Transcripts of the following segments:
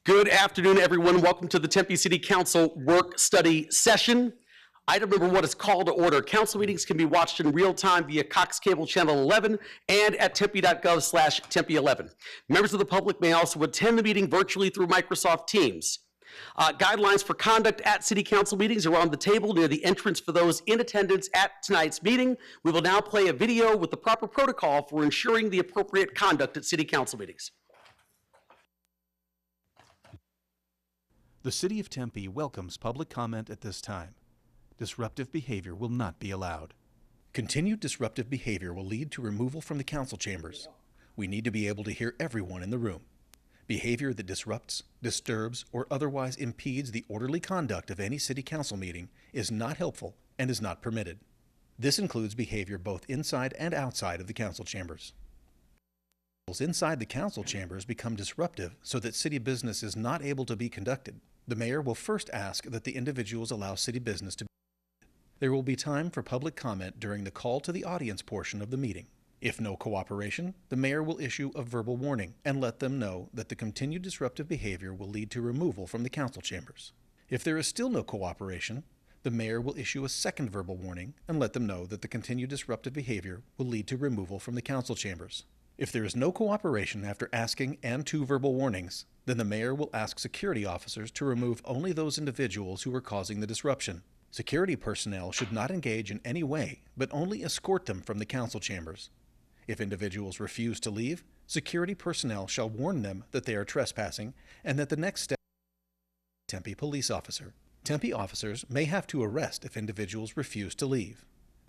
Good afternoon, everyone. Welcome to the Tempe City Council work study session. Item number 1 is call to order. Council meetings can be watched in real time via Cox Cable Channel 11 and at tempe.gov/tempe11. Members of the public may also attend the meeting virtually through Microsoft Teams. Guidelines for conduct at city council meetings are on the table near the entrance for those in attendance at tonight's meeting. We will now play a video with the proper protocol for ensuring the appropriate conduct at city council meetings. The City of Tempe welcomes public comment at this time. Disruptive behavior will not be allowed. Continued disruptive behavior will lead to removal from the council chambers. We need to be able to hear everyone in the room. Behavior that disrupts, disturbs, or otherwise impedes the orderly conduct of any city council meeting is not helpful and is not permitted. This includes behavior both inside and outside of the council chambers. Inside the council chambers become disruptive so that city business is not able to be conducted. The mayor will first ask that the individuals allow city business to be. There will be time for public comment during the call to the audience portion of the meeting. If no cooperation, the mayor will issue a verbal warning and let them know that the continued disruptive behavior will lead to removal from the council chambers. If there is still no cooperation, the mayor will issue a second verbal warning and let them know that the continued disruptive behavior will lead to removal from the council chambers. If there is no cooperation after asking and 2 verbal warnings, then the mayor will ask security officers to remove only those individuals who are causing the disruption. Security personnel should not engage in any way, but only escort them from the council chambers. If individuals refuse to leave, security personnel shall warn them that they are trespassing and that the next step is Tempe police officer. Tempe officers may have to arrest if individuals refuse to leave.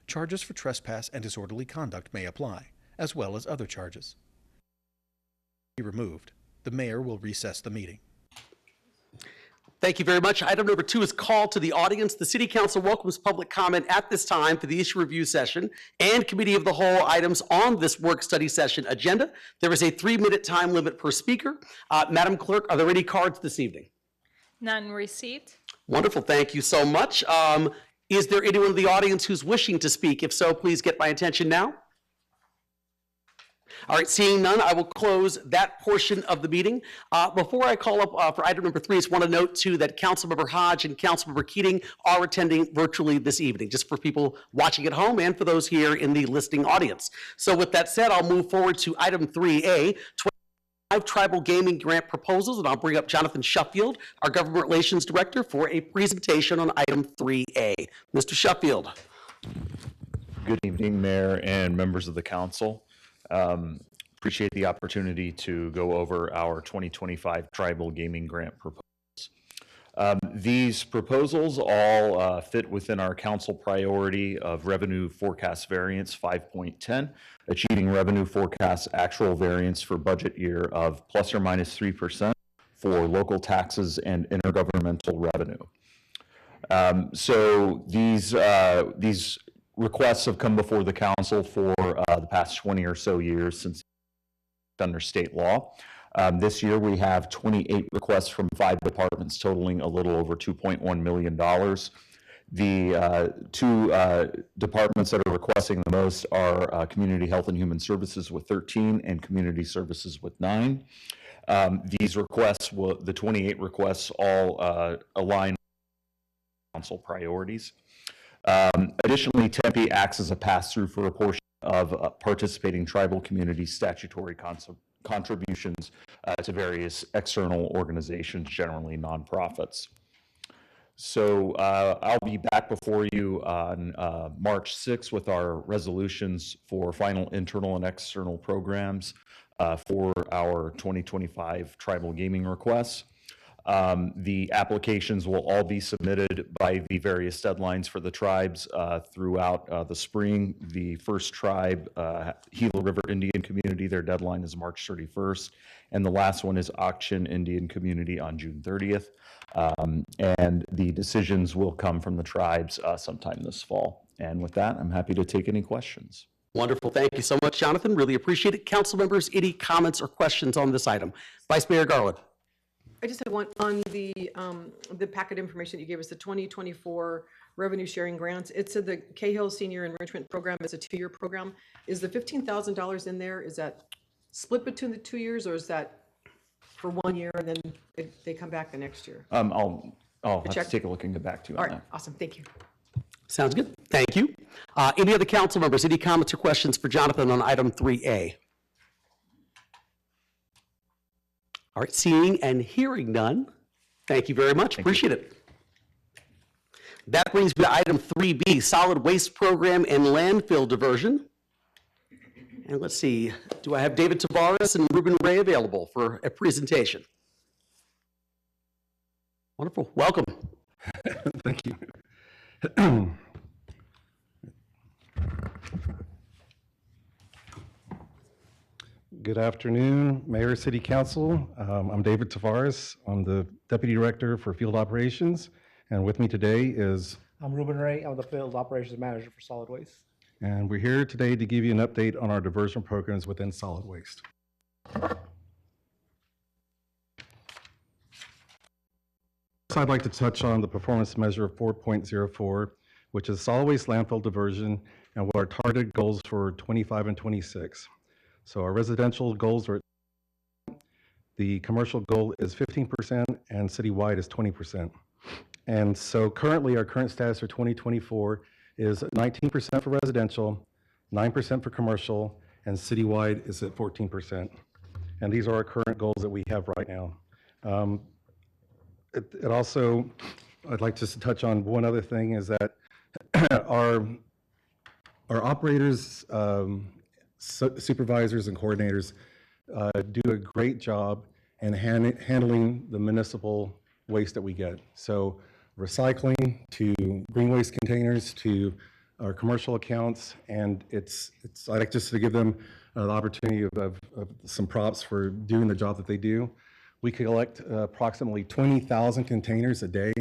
Charges for trespass and disorderly conduct may apply, as well as other charges. Be removed. The mayor will recess the meeting. Thank you very much. Item number 2 is call to the audience. The City Council welcomes public comment at this time for the issue review session and committee of the whole items on this work study session agenda. There is a 3-minute time limit per speaker. Madam Clerk, are there any cards this evening? None received. Wonderful. Thank you so much. Is there anyone in the audience who's wishing to speak? If so, please get my attention now. All right, seeing none, I will close that portion of the meeting. Before I call up for item number 3, I just want to note, too, that Councilmember Hodge and Councilmember Keating are attending virtually this evening, just for people watching at home and for those here in the listening audience. So with that said, I'll move forward to item 3A, 25 tribal gaming grant proposals, and I'll bring up Jonathan Shuffield, our Government Relations Director, for a presentation on item 3A. Mr. Shuffield. Good evening, Mayor and members of the Council. Appreciate the opportunity to go over our 2025 tribal gaming grant proposals. These proposals all fit within our council priority of revenue forecast variance 5.10, achieving revenue forecast actual variance for budget year of plus or minus 3% for local taxes and intergovernmental revenue. So these requests have come before the council for the past 20 or so years since under state law. This year we have 28 requests from 5 departments totaling a little over $2.1 million. The 2 departments that are requesting the most are Community Health and Human Services with 13 and Community Services with 9. These requests, the 28 requests all align with council priorities. Additionally, Tempe acts as a pass-through for a portion of participating tribal community statutory contributions to various external organizations, generally nonprofits. So I'll be back before you on March 6th with our resolutions for final internal and external programs for our 2025 tribal gaming requests. The applications will all be submitted by the various deadlines for the tribes throughout the spring. The first tribe, Gila River Indian Community, their deadline is March 31st. And the last one is Auction Indian Community on June 30th. And the decisions will come from the tribes sometime this fall. And with that, I'm happy to take any questions. Wonderful. Thank you so much, Jonathan. Really appreciate it. Council members, any comments or questions on this item? Vice Mayor Garland. I just have one on the packet information that you gave us, the 2024 revenue sharing grants. It said the Cahill Senior Enrichment Program is a 2-year program. Is the $15,000 in there, is that split between the 2 years, or is that for 1 year and then they come back the next year? I'll have check. to take a look and get back to you All on right, that. awesome, thank you. Sounds good. Thank you. Any other council members, any comments or questions for Jonathan on item 3A? All right, seeing and hearing none, thank you very much. Appreciate it. That brings me to item 3B, solid waste program and landfill diversion. And let's see, do I have David Tavares and Ruben Ray available for a presentation? Wonderful. Welcome. Thank you. Good afternoon, Mayor, City Council. I'm David Tavares. I'm the Deputy Director for Field Operations, and with me today is... I'm Ruben Ray. I'm the Field Operations Manager for Solid Waste. And we're here today to give you an update on our diversion programs within solid waste. So I'd like to touch on the performance measure 4.04, which is solid waste landfill diversion and what our targeted goals for 25 and 26. So our residential goals are, the commercial goal is 15% and citywide is 20%. And so currently our current status for 2024 is 19% for residential, 9% for commercial, and citywide is at 14%. And these are our current goals that we have right now. It also, I'd like just to touch on one other thing, is that our operators, supervisors and coordinators do a great job in handling the municipal waste that we get. So recycling to green waste containers to our commercial accounts, and I like just to give them the opportunity of some props for doing the job that they do. We collect approximately 20,000 containers a day,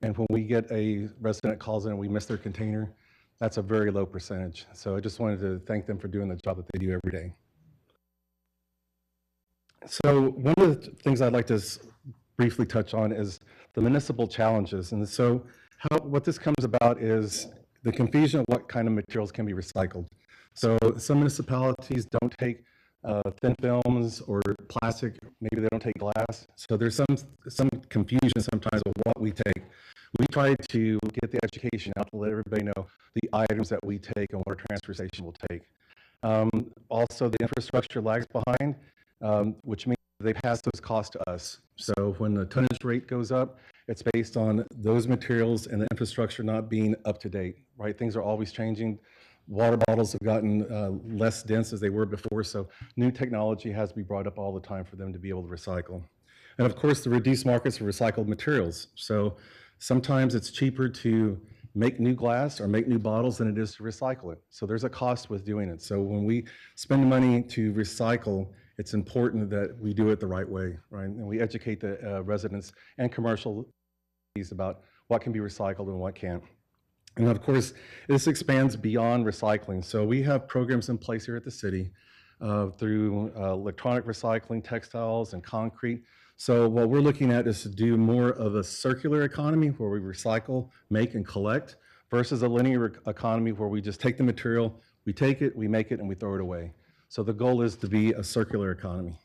and when we get a resident that calls in and we miss their container, that's a very low percentage. So I just wanted to thank them for doing the job that they do every day. So one of the things I'd like to briefly touch on is the municipal challenges. And so what this comes about is the confusion of what kind of materials can be recycled. So some municipalities don't take thin films or plastic, maybe they don't take glass. So there's some confusion sometimes of what we take. We try to get the education out to let everybody know the items that we take and what our transfer station will take. Also, the infrastructure lags behind, which means they pass those costs to us. So when the tonnage rate goes up, it's based on those materials and the infrastructure not being up to date, right? Things are always changing. Water bottles have gotten less dense as they were before, so new technology has to be brought up all the time for them to be able to recycle. And of course, the reduced markets for recycled materials. So sometimes it's cheaper to make new glass or make new bottles than it is to recycle it. So there's a cost with doing it. So when we spend money to recycle, it's important that we do it the right way, right? And we educate the residents and commercial about what can be recycled and what can't. And of course, this expands beyond recycling. So we have programs in place here at the city through electronic recycling, textiles, and concrete. So what we're looking at is to do more of a circular economy where we recycle, make, and collect versus a linear economy where we just take the material, we take it, we make it, and we throw it away. So the goal is to be a circular economy.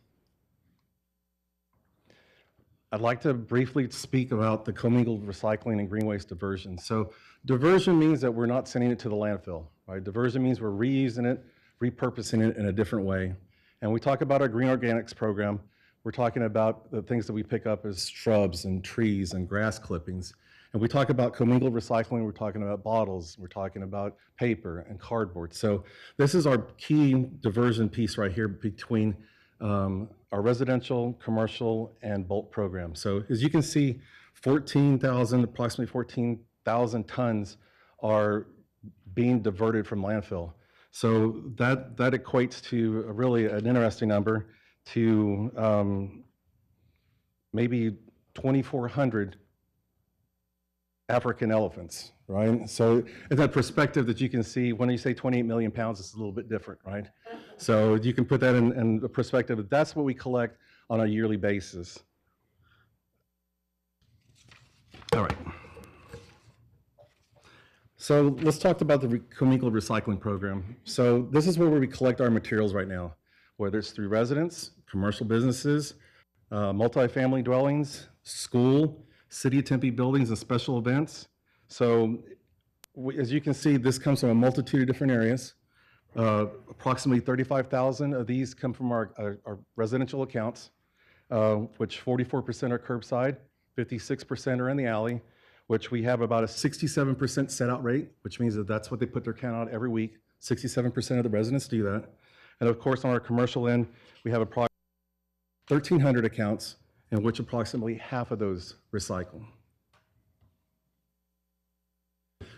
I'd like to briefly speak about the commingled recycling and green waste diversion. So diversion means that we're not sending it to the landfill, right? Diversion means we're reusing it, repurposing it in a different way. And we talk about our green organics program. We're talking about the things that we pick up as shrubs and trees and grass clippings. And we talk about commingled recycling, we're talking about bottles, we're talking about paper and cardboard. So this is our key diversion piece right here between our residential, commercial, and bulk program. So as you can see, approximately 14,000 tons are being diverted from landfill. So that equates to really an interesting number, to maybe 2,400 African elephants, right? So in that perspective that you can see, when you say 28 million pounds, it's a little bit different, right? So you can put that in the perspective. That's what we collect on a yearly basis. All right. So let's talk about the commingled recycling program. So this is where we collect our materials right now, whether it's through residents, commercial businesses, multifamily dwellings, school, City of Tempe buildings and special events. So as you can see, this comes from a multitude of different areas. Approximately 35,000 of these come from our residential accounts, which 44% are curbside, 56% are in the alley, which we have about a 67% set out rate, which means that that's what they put their count out every week. 67% of the residents do that. And of course, on our commercial end, we have approximately 1,300 accounts, in which approximately half of those recycle.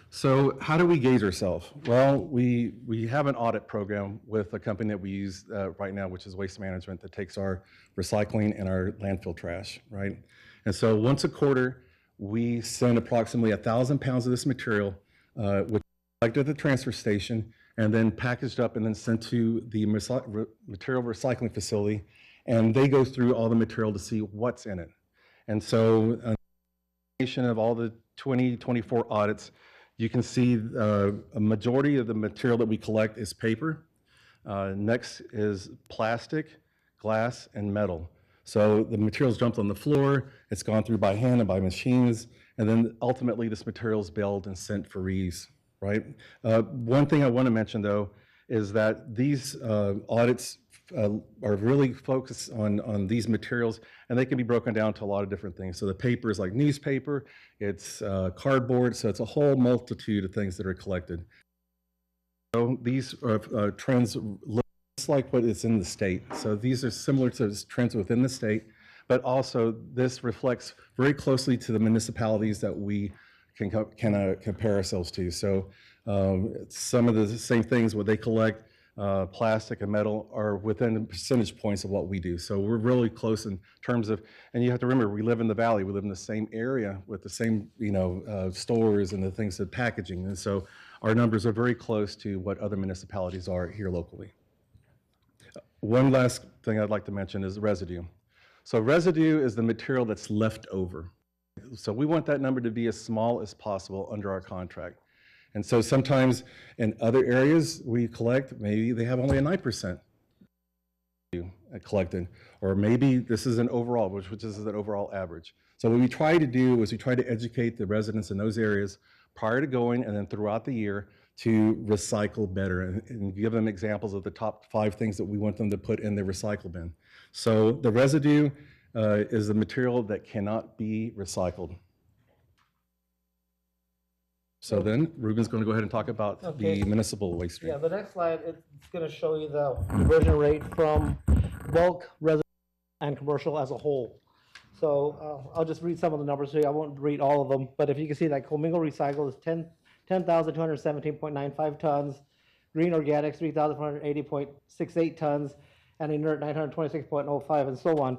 So how do we gauge ourselves? Well, we have an audit program with a company that we use right now, which is Waste Management, that takes our recycling and our landfill trash, right? And so once a quarter, we send approximately 1,000 pounds of this material, which is collected at the transfer station, and then packaged up and then sent to the material recycling facility, and they go through all the material to see what's in it. And so a combination of all the 2024 audits, you can see a majority of the material that we collect is paper. Next is plastic, glass, and metal. So the material's dumped on the floor, it's gone through by hand and by machines, and then ultimately this material is baled and sent for reuse, right? One thing I want to mention though is that these audits are really focused on these materials, and they can be broken down to a lot of different things. So the paper is like newspaper, it's cardboard, so it's a whole multitude of things that are collected. So these trends look just like what is in the state. So these are similar to trends within the state, but also this reflects very closely to the municipalities that we can compare ourselves to. So some of the same things, what they collect, plastic and metal, are within percentage points of what we do. So we're really close in terms of, and you have to remember, we live in the valley, we live in the same area with the same, stores and the things of packaging. And so our numbers are very close to what other municipalities are here locally. One last thing I'd like to mention is residue. So residue is the material that's left over. So we want that number to be as small as possible under our contract. And so sometimes in other areas we collect, maybe they have only a 9% collected, or maybe this is an overall, which is an overall average. So what we try to do is we try to educate the residents in those areas prior to going and then throughout the year to recycle better and give them examples of the top 5 things that we want them to put in their recycle bin. So the residue is the material that cannot be recycled. So then Ruben's going to go ahead and talk about the municipal waste stream. Yeah, the next slide, it's going to show you the conversion rate from bulk, residential, and commercial as a whole. So I'll just read some of the numbers here. I won't read all of them, but if you can see that commingled recycle is 10,217.95 tons, green organics 3,480.68 tons, and inert 926.05, and so on.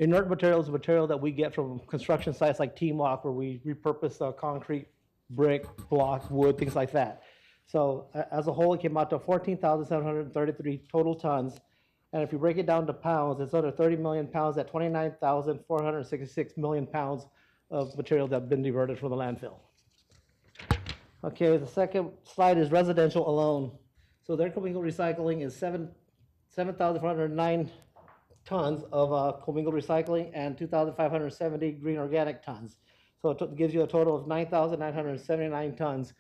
Inert material is material that we get from construction sites like T-Mock, where we repurpose concrete, brick, block, wood, things like that. So as a whole, it came out to 14,733 total tons. And if you break it down to pounds, it's under 30 million pounds at 29,466 million pounds of material that have been diverted from the landfill. Okay, the second slide is residential alone. So their commingled recycling is 7,409 tons of commingled recycling and 2,570 green organic tons. So it gives you a total of 9,979 tons.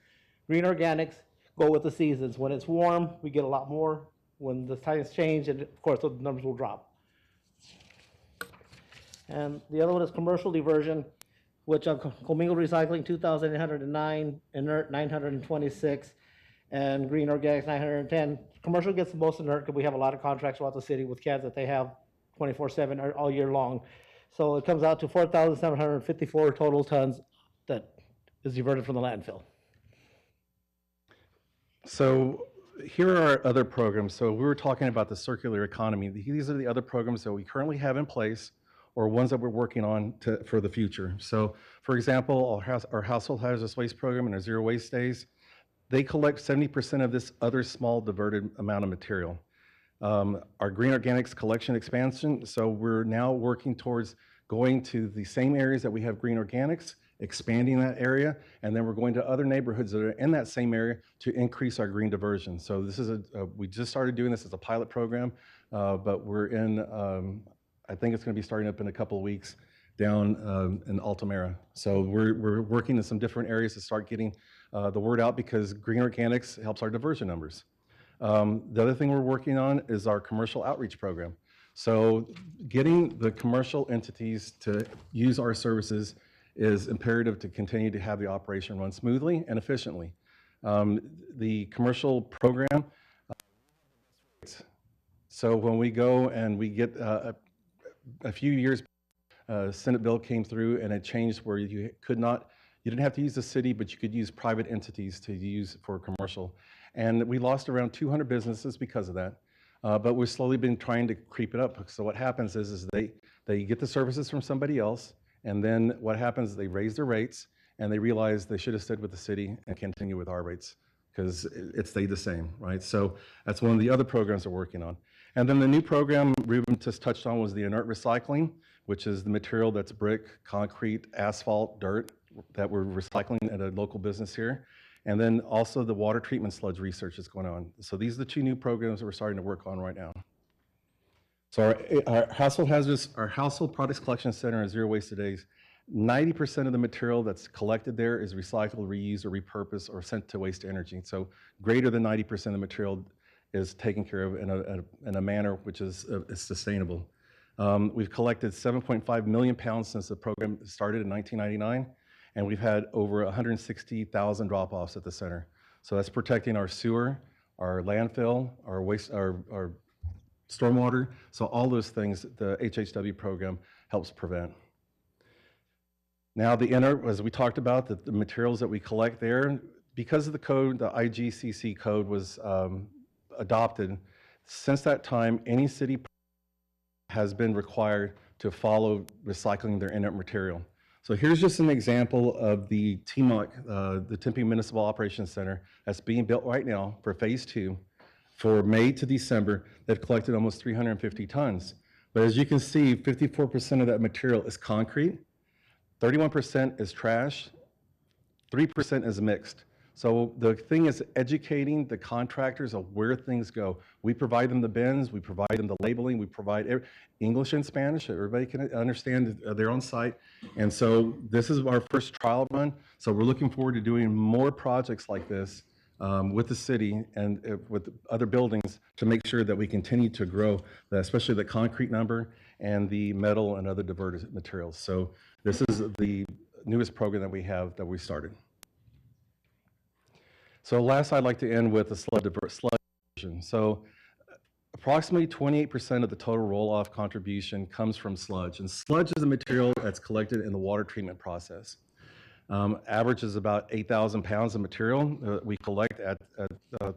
Green organics go with the seasons. When it's warm, we get a lot more. When the times change, and of course, the numbers will drop. And the other one is commercial diversion, which commingled recycling 2,809, inert 926, and green organics 910. Commercial gets the most inert because we have a lot of contracts throughout the city with cans that they have 24/7 all year long. So it comes out to 4,754 total tons that is diverted from the landfill. So here are our other programs. So we were talking about the circular economy. These are the other programs that we currently have in place or ones that we're working on for the future. So for example, our household hazardous waste program and our zero waste days, they collect 70% of this other small diverted amount of material. Our green organics collection expansion, so we're now working towards going to the same areas that we have green organics, expanding that area, and then we're going to other neighborhoods that are in that same area to increase our green diversion. So this is we just started doing this as a pilot program, but we're in I think it's going to be starting up in a couple of weeks down in Altamira. So we're working in some different areas to start getting the word out because green organics helps our diversion numbers. The other thing we're working on is our commercial outreach program. So getting the commercial entities to use our services is imperative to continue to have the operation run smoothly and efficiently. The commercial program, so when we go and we get a few years, Senate bill came through and it changed where you didn't have to use the city, but you could use private entities to use for commercial. And we lost around 200 businesses because of that. But we've slowly been trying to creep it up. So what happens is they get the services from somebody else, and then what happens is they raise their rates, and they realize they should have stood with the city and continue with our rates because it stayed the same, right? So that's one of the other programs we're working on. And then the new program Ruben just touched on was the inert recycling, which is the material that's brick, concrete, asphalt, dirt that we're recycling at a local business here. And then also the water treatment sludge research is going on. So these are the two new programs that we're starting to work on right now. So our household products collection center and zero waste today, 90% of the material that's collected there is recycled, reused, or repurposed, or sent to waste energy. So greater than 90% of the material is taken care of in a manner which is sustainable. We've collected 7.5 million pounds since the program started in 1999. And we've had over 160,000 drop-offs at the center. So that's protecting our sewer, our landfill, our waste, our stormwater. So all those things the HHW program helps prevent. Now the inert, as we talked about, the materials that we collect there, because of the code, the IGCC code was adopted. Since that time, any city has been required to follow recycling their inert material. So here's just an example of the TMOC, the Tempe Municipal Operations Center, that's being built right now for phase 2. For May to December, they've collected almost 350 tons. But as you can see, 54% of that material is concrete, 31% is trash, 3% is mixed. So the thing is educating the contractors of where things go. We provide them the bins, we provide them the labeling, we provide English and Spanish, everybody can understand their own site. And so this is our first trial run. So we're looking forward to doing more projects like this with the city and with other buildings to make sure that we continue to grow, especially the concrete number and the metal and other diverted materials. So this is the newest program that we have that we started. So last, I'd like to end with the sludge diversion. So approximately 28% of the total roll-off contribution comes from sludge. And sludge is a material that's collected in the water treatment process. Average is about 8,000 pounds of material we collect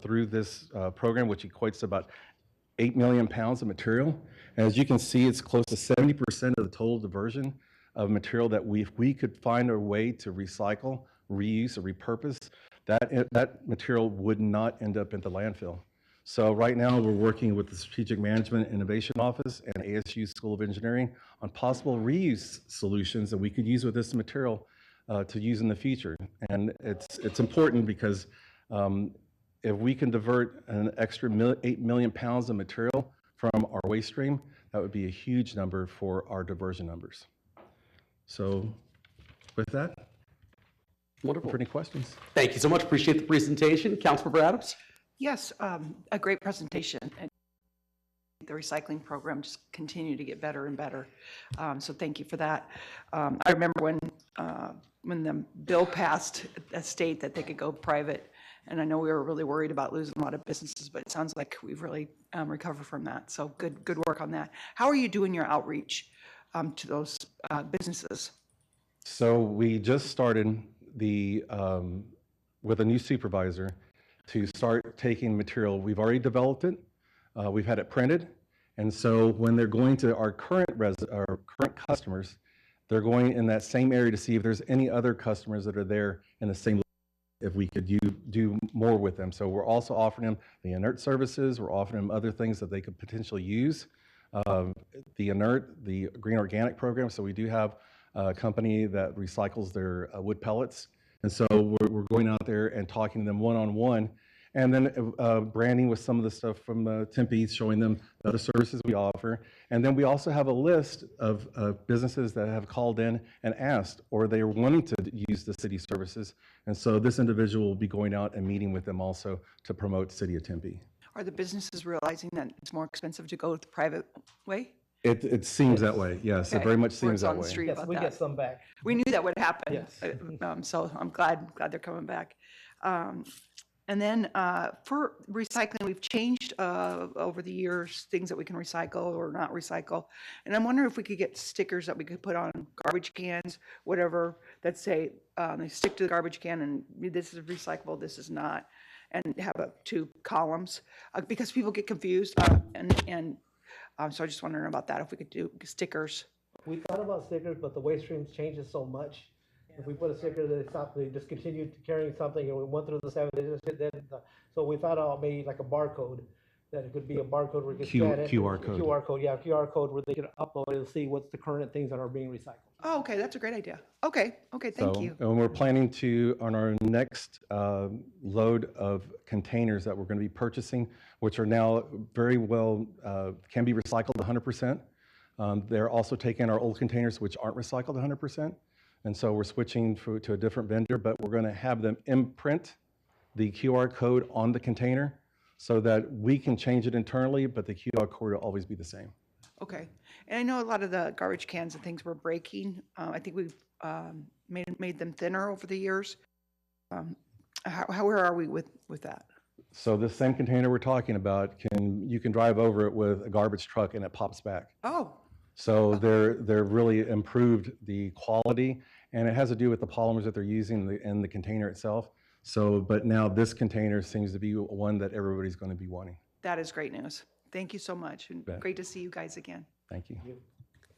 through this program, which equates to about 8 million pounds of material. And as you can see, it's close to 70% of the total diversion of material that if we could find a way to recycle, reuse, or repurpose, that material would not end up in the landfill. So right now we're working with the Strategic Management Innovation Office and ASU School of Engineering on possible reuse solutions that we could use with this material to use in the future. And it's important because if we can divert an extra 8 million pounds of material from our waste stream, that would be a huge number for our diversion numbers. So with that, Wonderful. for any questions. Thank you so much. Appreciate the presentation. Councilmember Adams? Yes, a great presentation. And the recycling program just continue to get better and better. So thank you for that. I remember when the bill passed a state that they could go private, and I know we were really worried about losing a lot of businesses, but it sounds like we've really recovered from that. So good work on that. How are you doing your outreach to those businesses? So we just started with a new supervisor to start taking material. We've already developed it. We've had it printed. And so when they're going to our current customers, they're going in that same area to see if there's any other customers that are there in the same, if we could do more with them. So we're also offering them the inert services. We're offering them other things that they could potentially use. The inert, the green organic program. So we do have a company that recycles their wood pellets. And so we're going out there and talking to them one-on-one And then branding with some of the stuff from Tempe, showing them the other services we offer. And then we also have a list of businesses that have called in and asked, or they are wanting to use the city services. And so this individual will be going out and meeting with them also to promote City of Tempe. Are the businesses realizing that it's more expensive to go the private way? It seems that way, yes. It Okay. very much Words seems that on the way. street Yes, about we that. get some back. We knew that would happen. Yes. So I'm glad they're coming back. And then for recycling, we've changed over the years, things that we can recycle or not recycle. And I'm wondering if we could get stickers that we could put on garbage cans, whatever, that say, they stick to the garbage can and this is recyclable, this is not, and have two columns, because people get confused. So I just wondering about that, if we could do stickers. We thought about stickers, but the waste streams changes so much. If we put a sticker, they discontinued carrying something, and we went through the 7 days. So we thought about maybe like a barcode, that it could be a barcode where you can scan it. QR code. QR code, yeah, QR code where they can upload it and see what's the current things that are being recycled. Oh, okay, that's a great idea. Okay, thank you. And we're planning to, on our next load of containers that we're going to be purchasing, which are now very well, can be recycled 100%. They're also taking our old containers, which aren't recycled 100%. And so we're switching to a different vendor, but we're going to have them imprint the QR code on the container so that we can change it internally, but the QR code will always be the same. Okay, and I know a lot of the garbage cans and things were breaking. I think we've made them thinner over the years. Where are we with that? So this same container we're talking about, you can drive over it with a garbage truck and it pops back. Oh, So they're really improved the quality, and it has to do with the polymers that they're using in the container itself. So, but now this container seems to be one that everybody's going to be wanting. that is great news. Thank you so much, and Bet. great to see you guys again. Thank you.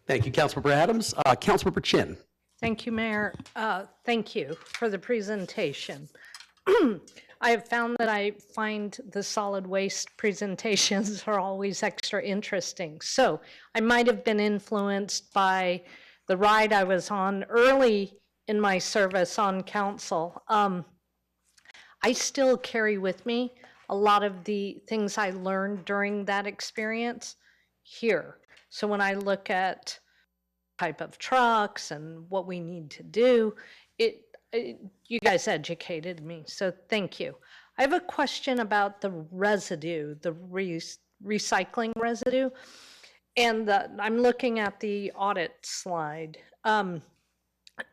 Thank you, Councilmember Adams. Councilmember Chin. Thank you, Mayor. Thank you for the presentation. I have found that I find the solid waste presentations are always extra interesting. So I might have been influenced by the ride I was on early in my service on council. I still carry with me a lot of the things I learned during that experience here. So when I look at type of trucks and what we need to do, you guys educated me, so thank you. I have a question about the residue, the recycling residue, and I'm looking at the audit slide.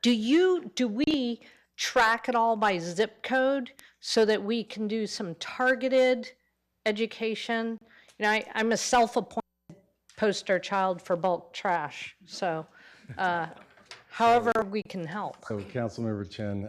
Do we track it all by zip code so that we can do some targeted education? You know, I'm a self-appointed poster child for bulk trash, so however we can help. So Councilmember Chin,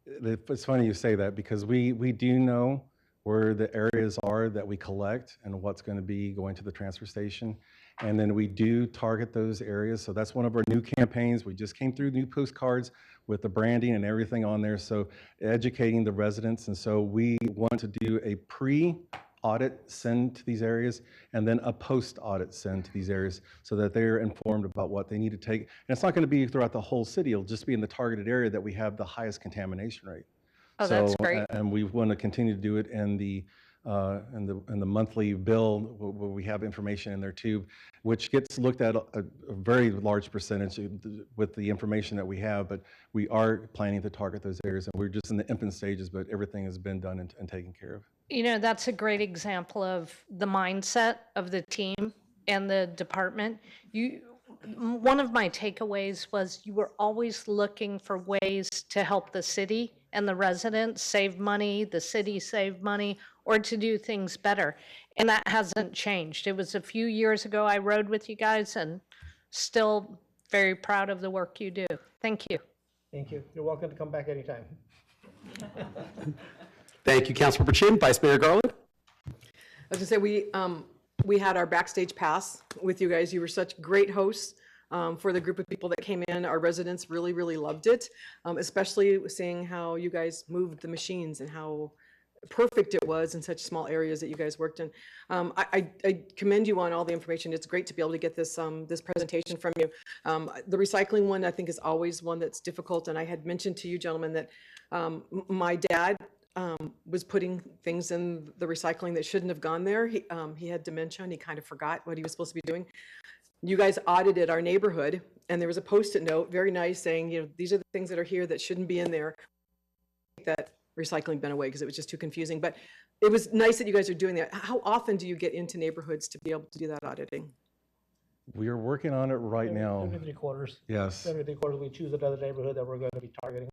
it's funny you say that because we do know where the areas are that we collect and what's going to be going to the transfer station. And then we do target those areas. So that's one of our new campaigns. We just came through new postcards with the branding and everything on there. So educating the residents. And so we want to do a pre-audit send to these areas and then a post-audit send to these areas so that they're informed about what they need to take. And it's not going to be throughout the whole city. It'll just be in the targeted area that we have the highest contamination rate. Oh, that's great. And we want to continue to do it in the monthly bill where we have information in there too, which gets looked at a very large percentage with the information that we have, but we are planning to target those areas, and we're just in the infant stages, but everything has been done and taken care of. You know, that's a great example of the mindset of the team and the department. One of my takeaways was you were always looking for ways to help the city and the residents save money, the city save money, or to do things better. And that hasn't changed. It was a few years ago I rode with you guys, and still very proud of the work you do. Thank you. Thank you. You're welcome to come back anytime. Thank you, Councilmember Chin. Vice Mayor Garland. I was gonna say, we had our backstage pass with you guys. You were such great hosts for the group of people that came in. Our residents really, really loved it, especially seeing how you guys moved the machines and how perfect it was in such small areas that you guys worked in. I commend you on all the information. It's great to be able to get this this presentation from you. The recycling one, I think, is always one that's difficult. And I had mentioned to you, gentlemen, that my dad was putting things in the recycling that shouldn't have gone there. He had dementia and he kind of forgot what he was supposed to be doing. You guys audited our neighborhood, and there was a Post-it note, very nice, saying, you know, these are the things that are here that shouldn't be in there. Take that recycling bin away because it was just too confusing. But it was nice that you guys are doing that. How often do you get into neighborhoods to be able to do that auditing? We are working on it right now. Every 3 quarters. Yes. Every 3 quarters, we choose another neighborhood that we're going to be targeting.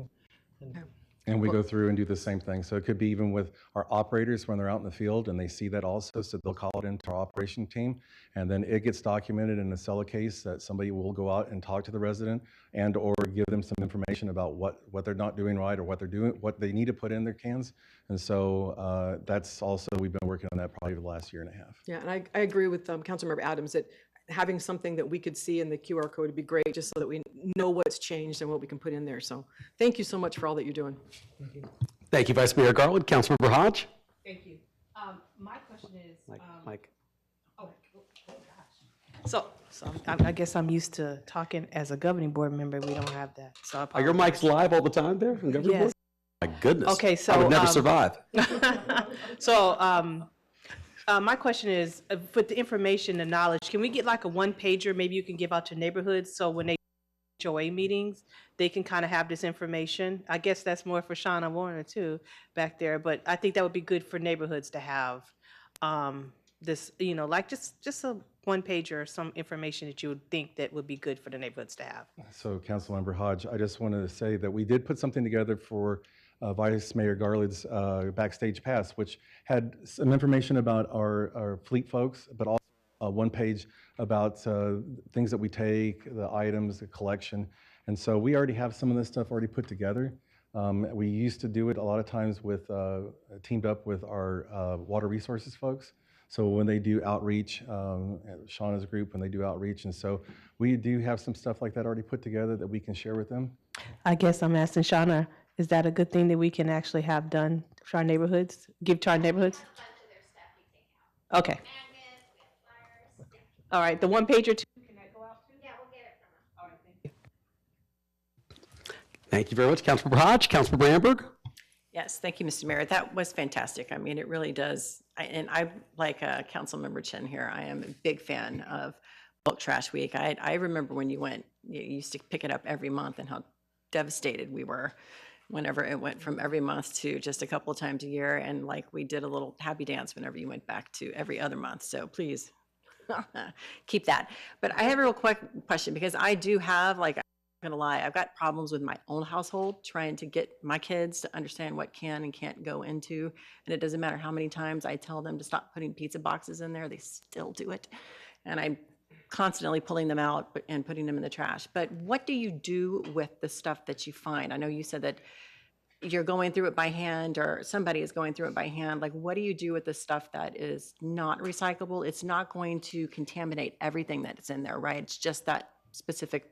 And we go through and do the same thing. So it could be even with our operators when they're out in the field and they see that also, so they'll call it into our operation team. And then it gets documented in a SELA case that somebody will go out and talk to the resident and or give them some information about what they're not doing right or what they're doing, what they need to put in their cans. And so that's also, we've been working on that probably the last year and a half. Yeah, and I agree with Councilmember Adams that having something that we could see in the QR code would be great, just so that we know what's changed and what we can put in there. So thank you so much for all that you're doing. Thank you, Vice Mayor Garland. Councilmember Hodge? Thank you. My question is, Mike. oh gosh. So I guess I'm used to talking as a governing board member. We don't have that. So I Are your apologize. mics live all the time there from Governor Yes. Board? My goodness. Okay, so, I would never survive. So my question is, for the information and knowledge, can we get like a one-pager maybe you can give out to neighborhoods so when they HOA meetings, they can kind of have this information? I guess that's more for Shauna Warner too back there, but I think that would be good for neighborhoods to have this, you know, like just a one-pager or some information that you would think that would be good for the neighborhoods to have. So Councilmember Hodge, I just wanted to say that we did put something together for Vice Mayor Garland's backstage pass, which had some information about our fleet folks, but also one page about things that we take, the items, the collection. And so we already have some of this stuff already put together. We used to do it a lot of times with, teamed up with our water resources folks. So when they do outreach, Shauna's group, when they do outreach, and so we do have some stuff like that already put together that we can share with them. I guess I'm asking Shauna, is that a good thing that we can actually have done for our neighborhoods, give to our neighborhoods? Okay. All right, the one pager too. Can that go out too? Yeah, we'll get it from them. All right, thank you. Thank you very much, Councilmember Hodge. Councilmember Amberg? Yes, thank you, Mr. Mayor. That was fantastic. I mean, it really does. And I, like Councilmember Chen here, I am a big fan of Bulk Trash Week. I remember when you used to pick it up every month and how devastated we were whenever it went from every month to just a couple of times a year. And like we did a little happy dance whenever you went back to every other month. So please keep that. But I have a real quick question because I do have, like, I'm not gonna lie, I've got problems with my own household trying to get my kids to understand what can and can't go into. And it doesn't matter how many times I tell them to stop putting pizza boxes in there, they still do it. And I'm constantly pulling them out and putting them in the trash. But what do you do with the stuff that you find? I know you said that you're going through it by hand or somebody is going through it by hand. Like, what do you do with the stuff that is not recyclable? It's not going to contaminate everything that's in there, right? It's just that specific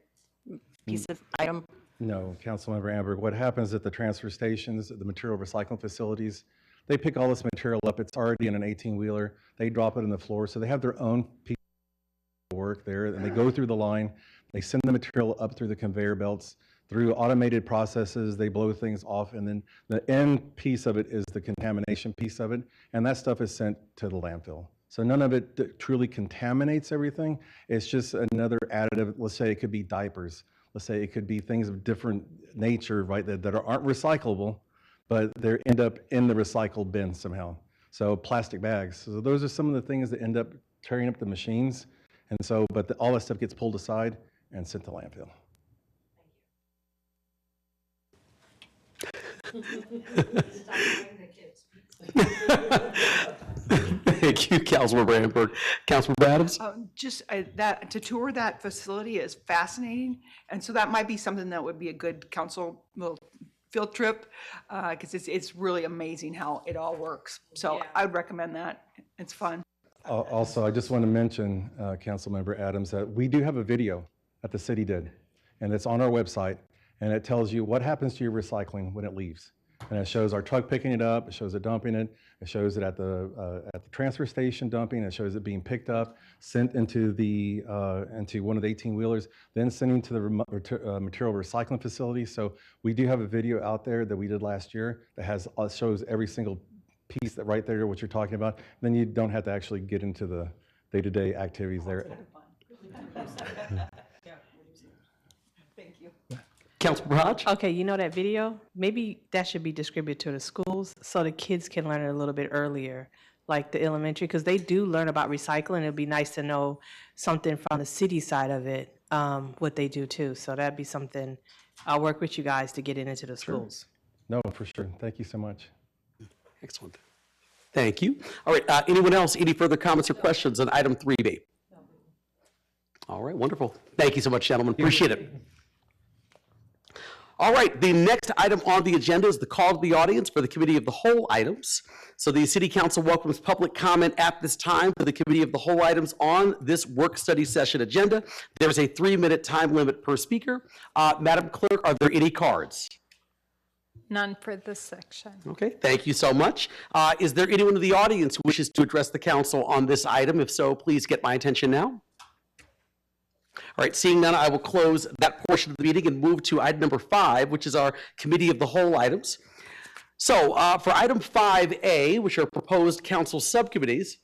piece of item. No, Councilmember Amberg, what happens at the transfer stations, the material recycling facilities, they pick all this material up. It's already in an 18-wheeler. They drop it on the floor. So they have their own piece of work there, and they go through the line. They send the material up through the conveyor belts. Through automated processes, they blow things off, and then the end piece of it is the contamination piece of it, and that stuff is sent to the landfill. So none of it truly contaminates everything. It's just another additive. Let's say it could be diapers. Let's say it could be things of different nature, right, that aren't recyclable, but they end up in the recycled bin somehow. So plastic bags. So those are some of the things that end up tearing up the machines. And so, but all that stuff gets pulled aside and sent to landfill. Thank you, Councilmember Amberg. Councilmember Adams? That to tour that facility is fascinating, and so that might be something that would be a good council little field trip because it's really amazing how it all works. So I would recommend that. It's fun. Also, I just want to mention, Councilmember Adams, that we do have a video that the city did, and it's on our website, and it tells you what happens to your recycling when it leaves. And it shows our truck picking it up, it shows it dumping it, it shows it at the transfer station dumping, it shows it being picked up, sent into into one of the 18-wheelers, then sending to the material recycling facility. So we do have a video out there that we did last year that shows every single piece that right there, what you're talking about. Then you don't have to actually get into the day-to-day activities there. Thank you. Councilmember Hodge? Okay, you know that video? Maybe that should be distributed to the schools so the kids can learn it a little bit earlier, like the elementary, because they do learn about recycling. It'd be nice to know something from the city side of it, what they do too. So that'd be something, I'll work with you guys to get it into the schools. No, for sure. Thank you so much. Excellent. Thank you. All right, anyone else, any further comments or questions on item 3B? All right, wonderful. Thank you so much, gentlemen. Appreciate it. All right, the next item on the agenda is the call to the audience for the Committee of the Whole items. So the City Council welcomes public comment at this time for the Committee of the Whole items on this work study session agenda. There's a 3-minute time limit per speaker. Madam Clerk, are there any cards? None for this section. Okay, thank you so much. Is there anyone in the audience who wishes to address the council on this item? If so, please get my attention now. All right, seeing none, I will close that portion of the meeting and move to item number 5, which is our Committee of the Whole items. So for item 5A, which are proposed council subcommittees,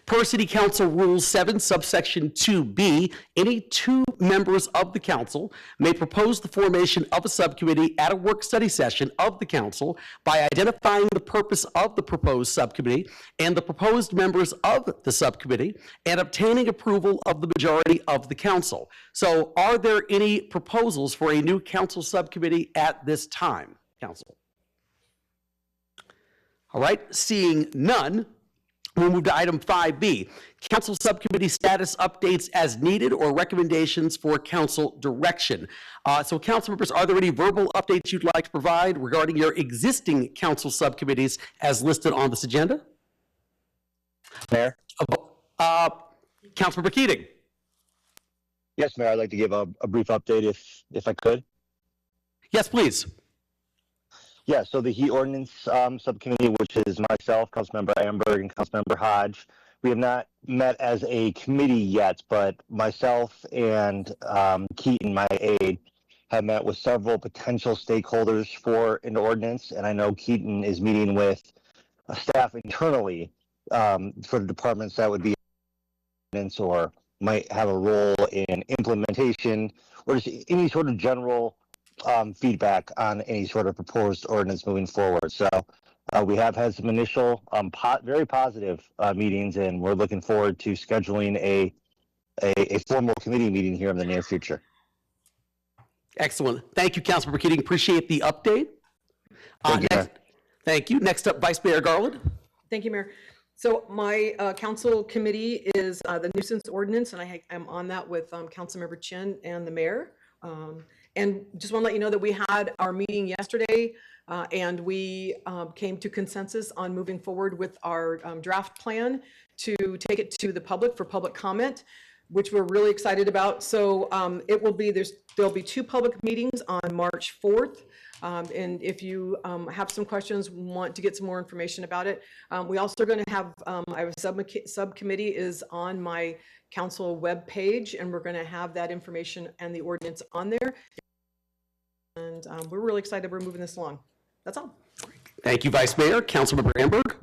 per City Council Rule 7, subsection 2B, any 2 members of the council may propose the formation of a subcommittee at a work study session of the council by identifying the purpose of the proposed subcommittee and the proposed members of the subcommittee and obtaining approval of the majority of the council. So are there any proposals for a new council subcommittee at this time, council? All right, seeing none, we'll move to item 5B, council subcommittee status updates as needed or recommendations for council direction. So council members, are there any verbal updates you'd like to provide regarding your existing council subcommittees as listed on this agenda? Mayor? Councilmember Keating. Yes, Mayor, I'd like to give a brief update if I could. Yes, please. Yeah, so the heat ordinance subcommittee, which is myself, Councilmember Amberg, and Councilmember Hodge, we have not met as a committee yet, but myself and Keaton, my aide, have met with several potential stakeholders for an ordinance, and I know Keaton is meeting with staff internally for the departments that would be ordinance or might have a role in implementation or just any sort of general feedback on any sort of proposed ordinance moving forward. So we have had some initial very positive meetings, and we're looking forward to scheduling a formal committee meeting here in the near future. Excellent. Thank you, Councilmember Keating. Appreciate the update. Thank you. Next up, Vice Mayor Garland. Thank you, Mayor. So my council committee is the nuisance ordinance, and I'm on that with Councilmember Chin and the mayor. And just want to let you know that we had our meeting yesterday, and we came to consensus on moving forward with our draft plan to take it to the public for public comment, which we're really excited about. So it will be, there'll be 2 public meetings on March 4th. And if you have some questions, want to get some more information about it, we also are going to have, I have a subcommittee is on my council web page, and we're going to have that information and the ordinance on there. And we're really excited we're moving this along. That's all. Thank you, Vice Mayor. Councilmember Amberg.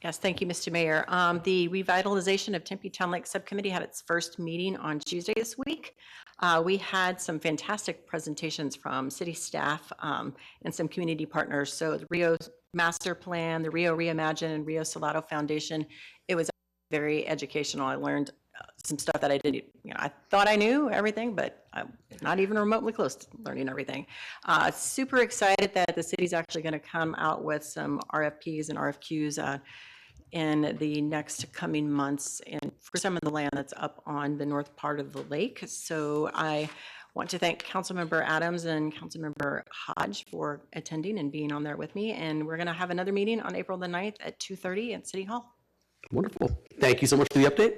Yes, thank you, Mr. Mayor. The Revitalization of Tempe Town Lake Subcommittee had its first meeting on Tuesday this week. We had some fantastic presentations from city staff and some community partners. So the Rio Master Plan, the Rio Reimagine, and Rio Salado Foundation. It was very educational. I learned some stuff that I didn't, I thought I knew everything, but I'm not even remotely close to learning everything. Super excited that the city's actually going to come out with some RFPs and RFQs in the next coming months and for some of the land that's up on the north part of the lake. So I want to thank Councilmember Adams and Councilmember Hodge for attending and being on there with me. And we're going to have another meeting on April the 9th at 2:30 at City Hall. Wonderful. Thank you so much for the update.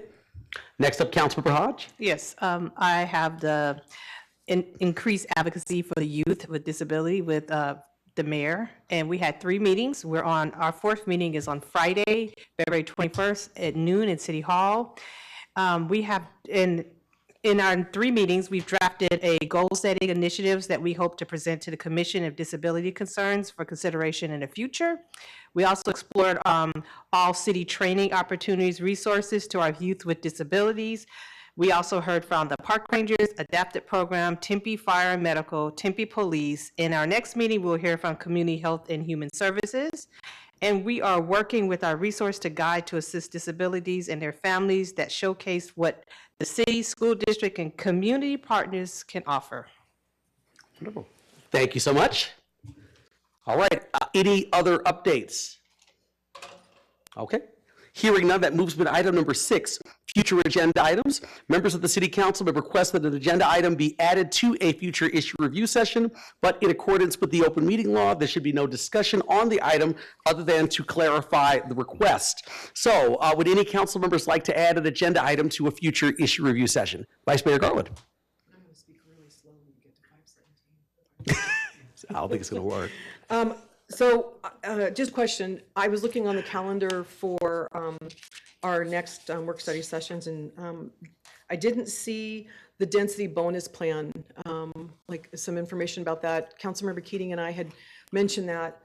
Next up, Councilmember Hodge. Yes, I have the increased advocacy for the youth with disability with the mayor, and we had 3 meetings. Our 4th meeting is on Friday, February 21st at noon in City Hall. We have, in our 3 meetings, we've drafted a goal-setting initiatives that we hope to present to the Commission of Disability Concerns for consideration in the future. We also explored all city training opportunities, resources to our youth with disabilities. We also heard from the Park Rangers, Adapted Program, Tempe Fire and Medical, Tempe Police. In our next meeting, we'll hear from Community Health and Human Services. And we are working with our resource to guide to assist disabilities and their families that showcase what the city, school district, and community partners can offer. Wonderful. Thank you so much. All right, any other updates? Okay. Hearing none, that moves me to item number 6, future agenda items. Members of the City Council may request that an agenda item be added to a future issue review session, but in accordance with the open meeting law, there should be no discussion on the item other than to clarify the request. So would any council members like to add an agenda item to a future issue review session? Vice Mayor Garland. I'm going to speak really slow when we get to 5:17. I don't think it's going to work. Just question, I was looking on the calendar for our next work study sessions, and I didn't see the density bonus plan, like some information about that. Councilmember Keating and I had mentioned that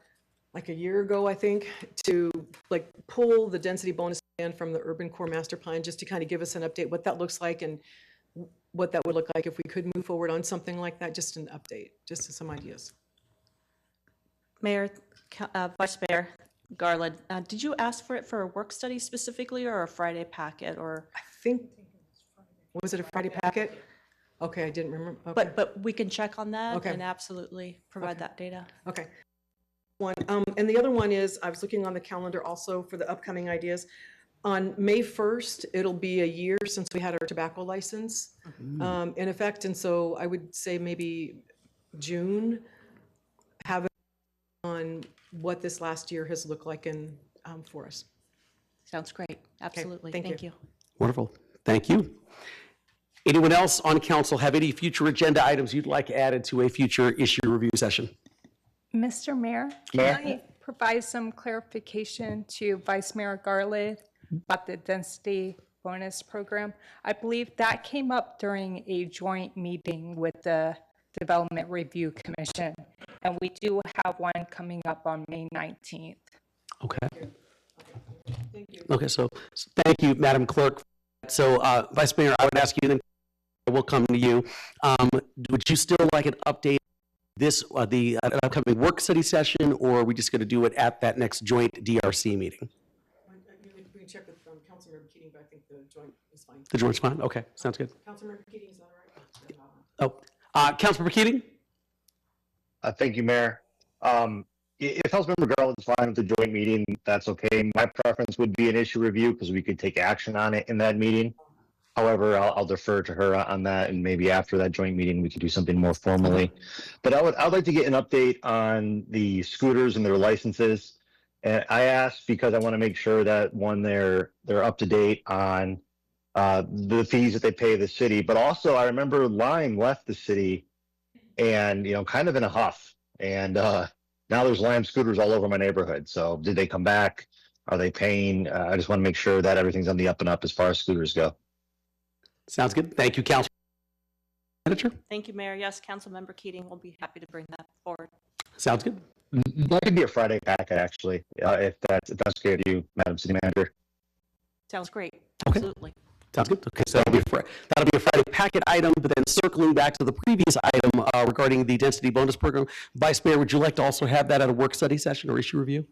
like a year ago, I think, to like pull the density bonus plan from the urban core master plan, just to kind of give us an update what that looks like and what that would look like if we could move forward on something like that. Just an update, just some ideas. Mayor, Vice Mayor Garland, did you ask for it for a work study specifically or a Friday packet or? I think, was it a Friday packet? Okay, I didn't remember. Okay. But we can check on that Okay. and absolutely provide that data. Okay. One, and the other one is, I was looking on the calendar also for the upcoming ideas. On May 1st, it'll be a year since we had our tobacco license in effect, and so I would say maybe June, have it on what this last year has looked like in, for us. Sounds great. Absolutely. thank you. Wonderful. Thank you. Anyone else on council have any future agenda items you'd like added to a future issue review session? Mr. Mayor, can I provide some clarification to Vice Mayor Garland about the density bonus program? I believe that came up during a joint meeting with the Development Review Commission, and we do have one coming up on May 19th. Okay. Okay, so thank you, Madam Clerk. So Vice Mayor, I would ask you, then we'll come to you. Would you still like an update this, the upcoming work study session, or are we just going to do it at that next joint DRC meeting? We can check with Councilmember Keating, but I think the joint is fine. The joint's fine? Okay, sounds good. Councilmember Keating, is that all right? Oh, Councilmember Keating? Thank you, Mayor. If Councilmember Garland's fine with the joint meeting, that's okay. My preference would be an issue review because we could take action on it in that meeting. However, I'll defer to her on that, and maybe after that joint meeting, we could do something more formally. But I'd like to get an update on the scooters and their licenses. And I asked because I want to make sure that, one, they're up to date on the fees that they pay the city. But also, I remember Lime left the city and, kind of in a huff. And now there's Lime scooters all over my neighborhood. So did they come back? Are they paying? I just want to make sure that everything's on the up and up as far as scooters go. Sounds good. Thank you, Council Manager. Thank you, Mayor. Yes, Councilmember Keating will be happy to bring that forward. Sounds good. That could be a Friday packet, actually, if that's okay with you, Madam City Manager. Sounds great. Okay. Absolutely. Sounds good. Okay, so that'll be a Friday packet item, but then circling back to the previous item regarding the density bonus program, Vice Mayor, would you like to also have that at a work study session or issue review?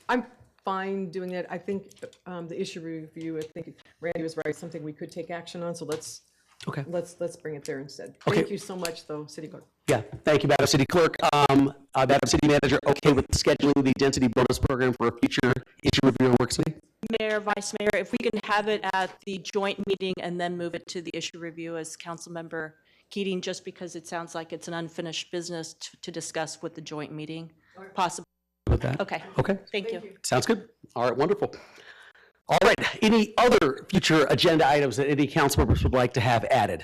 I'm fine doing it. I think the issue review, I think Randy was right, something we could take action on, so let's bring it there instead. Okay. Thank you so much, though, City Clerk. Yeah, thank you, Madam City Clerk. Madam City Manager, okay with scheduling the density bonus program for a future issue review and work study? Mayor, Vice Mayor, if we can have it at the joint meeting and then move it to the issue review as Councilmember Keating, just because it sounds like it's an unfinished business to discuss with the joint meeting, possibly. With that? Okay. Okay. Thank you. Sounds good. All right, wonderful. All right, any other future agenda items that any council members would like to have added?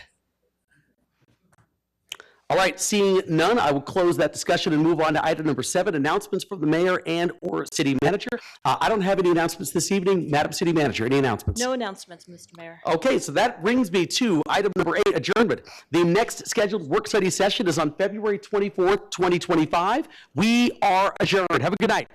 All right, seeing none, I will close that discussion and move on to item number 7, announcements from the mayor and/or city manager. I don't have any announcements this evening. Madam City Manager, any announcements? No announcements, Mr. Mayor. Okay, so that brings me to item number 8, adjournment. The next scheduled work study session is on February 24th, 2025. We are adjourned. Have a good night.